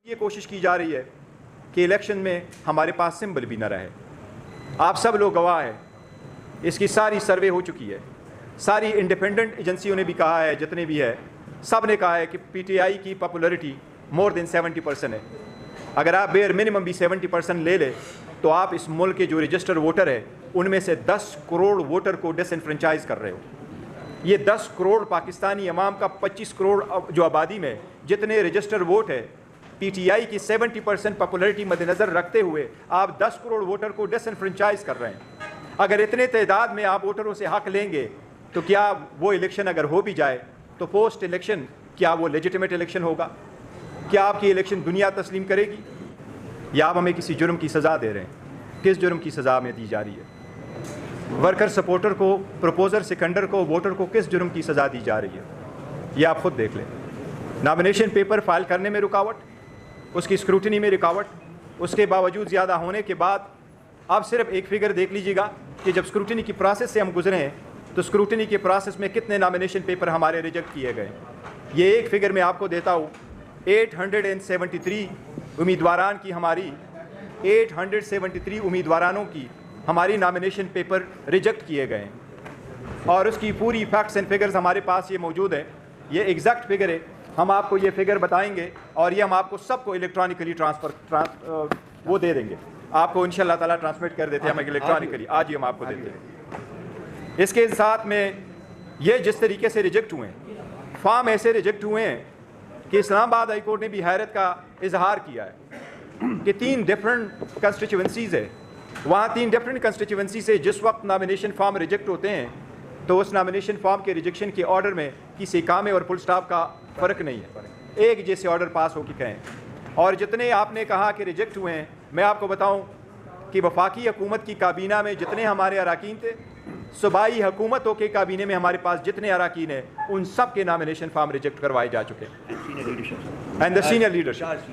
یہ کوشش کی جا رہی ہے کہ الیکشن میں ہمارے پاس سمبل بھی نہ رہے. آپ سب لوگ گواہ ہیں. اس کی ساری سروے ہو چکی ہے. ساری انڈیپینڈنٹ ایجنسیوں نے بھی کہا ہے, جتنے بھی ہے سب نے کہا ہے کہ پی ٹی آئی کی پاپولرٹی مور دین 70% ہے. اگر آپ بیئر منیمم بھی 70% لے لیں تو آپ اس ملک کے جو رجسٹر ووٹر ہے ان میں سے 10 کروڑ ووٹر کو ڈس انفرنچائز کر رہے ہو. یہ 10 کروڑ پاکستانی عوام کا 25 کروڑ جو آبادی میں جتنے رجسٹر ووٹ ہے, پی ٹی آئی کی 70% پاپولرٹی مد نظر رکھتے ہوئے آپ 10 کروڑ ووٹر کو ڈس انفرنچائز کر رہے ہیں. اگر اتنے تعداد میں آپ ووٹروں سے حق لیں گے تو کیا وہ الیکشن اگر ہو بھی جائے تو پوسٹ الیکشن کیا وہ لیجیٹمیٹ الیکشن ہوگا؟ کیا آپ کی الیکشن دنیا تسلیم کرے گی؟ یا آپ ہمیں کسی جرم کی سزا دے رہے ہیں؟ کس جرم کی سزا ہمیں دی جا رہی ہے؟ ورکر سپورٹر کو, پروپوزر سکنڈر کو, ووٹر کو کس جرم کی سزا دی جا رہی ہے؟ یہ آپ خود دیکھ لیں. نامینیشن پیپر فائل کرنے میں رکاوٹ, اس کی اسکروٹنی میں رکاوٹ, اس کے باوجود زیادہ ہونے کے بعد آپ صرف ایک فگر دیکھ لیجیے گا کہ جب اسکروٹنی کی پروسیس سے ہم گزرے ہیں تو اسکروٹنی کے پروسیس میں کتنے نامینیشن پیپر ہمارے ریجیکٹ کیے گئے. یہ ایک فگر میں آپ کو دیتا ہوں. 873 امیدواران کی ہماری 873 امیدوارانوں کی ہماری نامینیشن پیپر ریجیکٹ کیے گئے ہیں, اور اس کی پوری فیکٹس اینڈ فگرز ہمارے پاس یہ موجود ہیں. یہ ایگزیکٹ فگر ہے. ہم آپ کو یہ فگر بتائیں گے اور یہ ہم آپ کو سب کو الیکٹرانکلی وہ دے دیں گے. آپ کو انشاءاللہ تعالیٰ ٹرانسمٹ کر دیتے ہیں ہم الیکٹرانکلی, آج ہی ہم آپ کو دیتے ہیں. اس کے ساتھ میں یہ جس طریقے سے ریجیکٹ ہوئے ہیں, فارم ایسے ریجیکٹ ہوئے ہیں کہ اسلام آباد ہائی کورٹ نے بھی حیرت کا اظہار کیا ہے کہ 3 ڈفرنٹ کنسٹیچوئنسیز ہے. وہاں 3 ڈفرنٹ کنسٹیچوئنسی سے جس وقت نامینیشن فارم ریجیکٹ ہوتے ہیں تو اس نامینیشن فارم کے ریجیکشن کے آرڈر میں کسی کامے اور فل سٹاپ کا فرق نہیں ہے, ایک جیسے آرڈر پاس ہو کے کہیں. اور جتنے آپ نے کہا کہ ریجیکٹ ہوئے ہیں, میں آپ کو بتاؤں کہ وفاقی حکومت کی کابینہ میں جتنے ہمارے اراکین تھے, صوبائی حکومتوں کے کابینے میں ہمارے پاس جتنے اراکین ہیں ان سب کے نامینیشن فارم ریجیکٹ کروائے جا چکے ہیں. اینڈ دا سینئر لیڈرشپ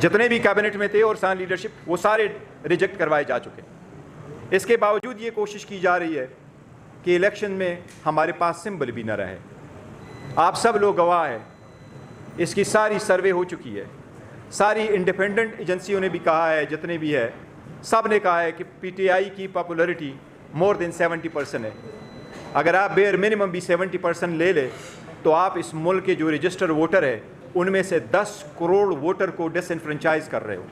جتنے بھی کابینٹ میں تھے اور سان لیڈرشپ وہ سارے ریجیکٹ کروائے جا چکے ہیں. اس کے باوجود یہ کوشش کی جا رہی ہے کہ الیکشن میں ہمارے پاس سمبل بھی نہ رہے. آپ سب لوگ گواہ ہیں. اس کی ساری سروے ہو چکی ہے. ساری انڈیپینڈنٹ ایجنسیوں نے بھی کہا ہے, جتنے بھی ہے سب نے کہا ہے کہ پی ٹی آئی کی پاپولرٹی مور دین 70% ہے. اگر آپ بیئر منیمم بھی 70% لے لیں تو آپ اس ملک کے جو رجسٹر ووٹر ہے ان میں سے 10 کروڑ ووٹر کو ڈس انفرنچائز کر رہے ہو.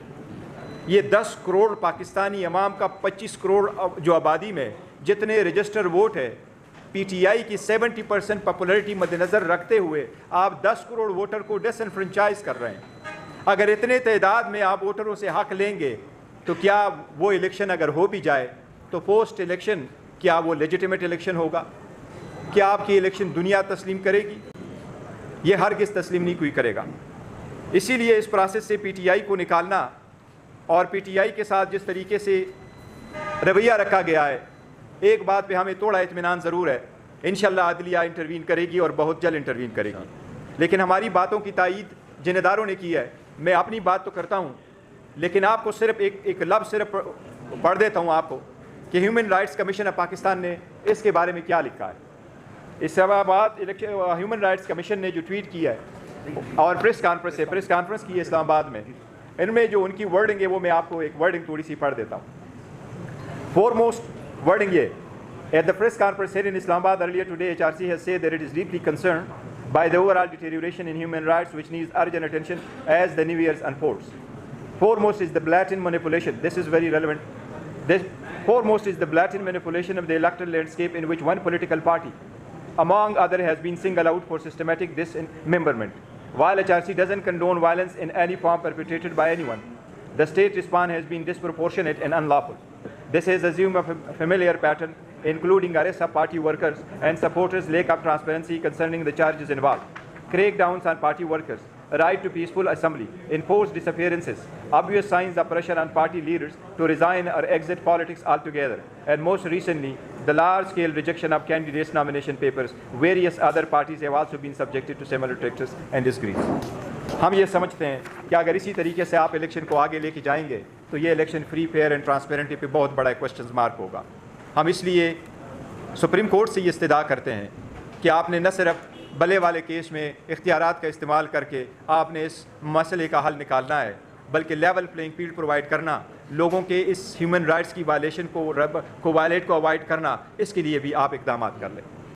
یہ 10 کروڑ پاکستانی عوام کا 25 کروڑ جو آبادی میں جتنے رجسٹر ووٹ ہے, پی ٹی آئی کی 70% پاپولرٹی مد نظر رکھتے ہوئے آپ 10 کروڑ ووٹر کو ڈس انفرنچائز کر رہے ہیں. اگر اتنے تعداد میں آپ ووٹروں سے حق لیں گے تو کیا وہ الیکشن اگر ہو بھی جائے تو پوسٹ الیکشن کیا وہ لیجیٹمیٹ الیکشن ہوگا؟ کیا آپ کی الیکشن دنیا تسلیم کرے گی؟ یہ ہرگز تسلیم نہیں کوئی کرے گا. اسی لیے اس پروسیس سے پی ٹی آئی کو نکالنا اور پی ٹی آئی کے ساتھ جس طریقے سے رویہ رکھا گیا ہے, ایک بات پہ ہمیں تھوڑا اطمینان ضرور ہے, انشاءاللہ عدلیہ انٹروین کرے گی اور بہت جلد انٹروین کرے گی. لیکن ہماری باتوں کی تائید جن اداروں نے کی ہے, میں اپنی بات تو کرتا ہوں لیکن آپ کو صرف ایک لفظ صرف پڑھ دیتا ہوں آپ کو کہ human rights commission of Pakistan نے اس کے بارے میں کیا لکھا ہے. اسلام آباد ہیومن رائٹس کمیشن نے جو ٹویٹ کیا ہے اور پریس کانفرنس کی ہے اسلام آباد میں, ان میں جو ان کی ورڈنگ ہے وہ میں آپ کو ایک ورڈنگ تھوڑی سی پڑھ دیتا ہوں. فورموسٹ ورڈنگ یہ, at the press conference held in Islamabad earlier today, HRC has said that it is deeply concerned by the overall deterioration in human rights which needs urgent attention as the new year unfolds. Foremost is the blatant manipulation. This is very relevant. Foremost is the blatant manipulation of the electoral landscape in which one political party, among others, has been singled out for systematic dismemberment. While HRC doesn't condone violence in any form perpetrated by anyone, the state response has been disproportionate and unlawful. This has assumed a familiar pattern, including arrests of party workers and supporters, lack of transparency concerning the charges involved, crackdowns on party workers, right to peaceful assembly, enforced disappearances, obvious signs of pressure on party leaders to resign or exit politics altogether, and most recently, the large-scale rejection of candidates' nomination papers. Various other parties have also been subjected to similar practices and disgrace. ہم یہ سمجھتے ہیں کہ اگر اسی طریقے سے آپ الیکشن کو آگے لے کے جائیں گے تو یہ الیکشن فری فیئر اینڈ ٹرانسپیرنٹی پہ بہت بڑا کوشچن مارک ہوگا. ہم اس لیے سپریم کورٹ سے یہ استدعا کرتے ہیں کہ آپ نے نہ صرف بلے والے کیس میں اختیارات کا استعمال کر کے آپ نے اس مسئلے کا حل نکالنا ہے، بلکہ لیول پلینگ فیلڈ پرووائڈ کرنا، لوگوں کے اس ہیومن رائٹس کی وائلیشن کو وائلیٹ کو اوائڈ کرنا، اس کے لیے بھی آپ اقدامات کر لیں۔